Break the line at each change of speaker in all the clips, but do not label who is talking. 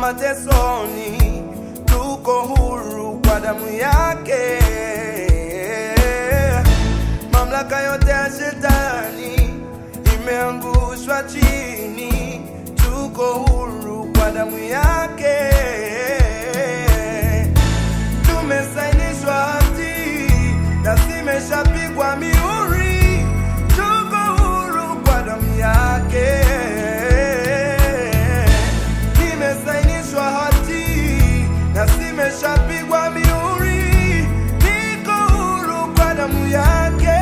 matesoni, tuko huru kwa damu yake. Mamlaka yote ya shetani imeangushwa chini, tuko huru kwa damu yake. Tumesainishwa hati na zimeshapigwa mihuri, tuko huru kwa damu yake. Nimesainishwa hati na zimeshapigwa mihuri, niko huru kwa damu yake.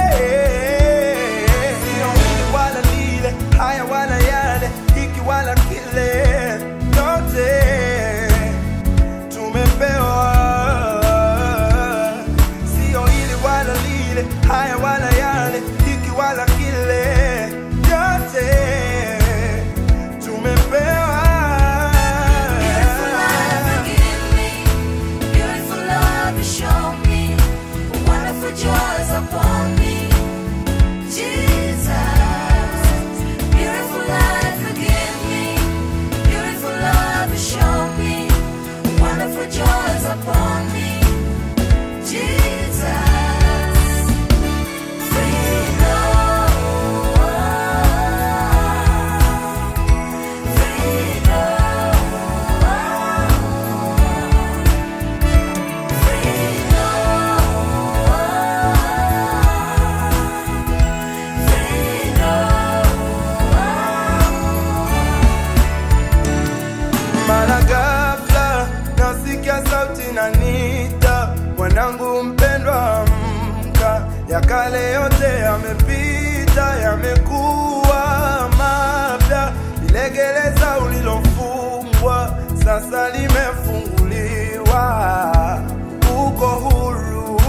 Sio hili wala lile, haya wala yale, hiki wala kile, yote tumepewa. Sio hili wala lile, haya wala yale, hiki wala kile, yote tumepewa.
Beautiful life you give me, beautiful love you show me, wonderful joys upon me, Jesus. Beautiful life you give me, beautiful love you show me, wonderful joys upon me, Jesus.
Mara ghafla nasikia sauti inaniita, mwanangu mpendwa amka, ya kale yote yamepita, yamekuwa mapya. Lile gereza ulilofungwa sasa limefunguliwa, uko huru.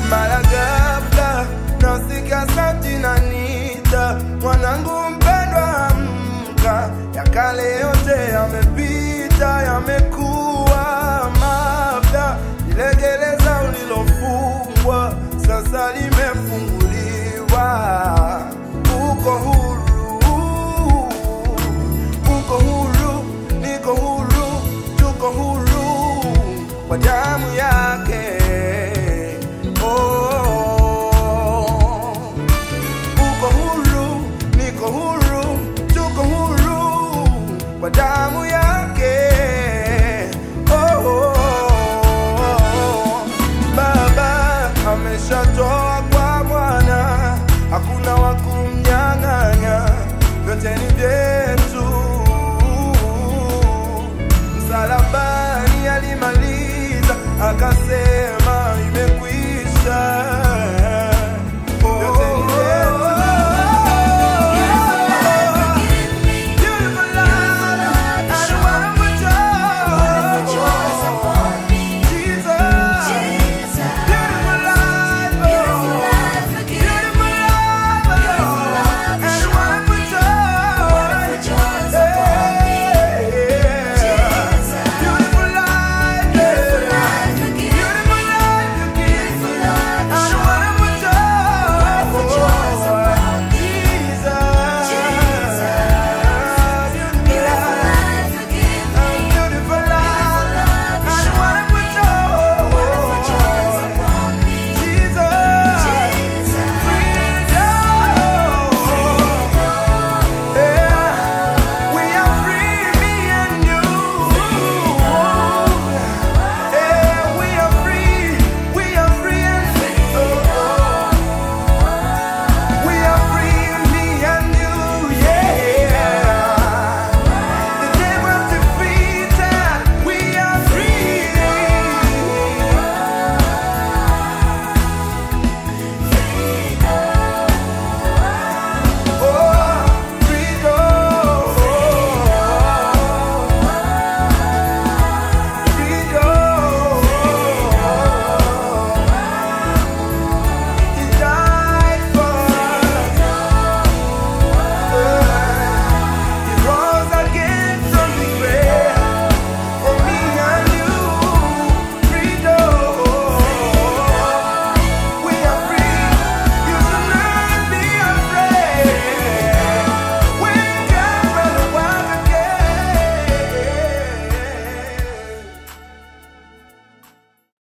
Mara ghafla nasikia sauti inaniita, mwanangu mpendwa amka, ya kale yote yamepita, yamekuwa mapya. Lile gereza ulilofungwa sasa limefunguliwa, uko huru, uko huru, niko huru, tuko huru kwa damu yake. Uko huru, niko huru, tuko huru kwa damu yake. Baba ameshatoa kwa mwana, hakuna wa kumnyang'anya, vyote ni vyetu.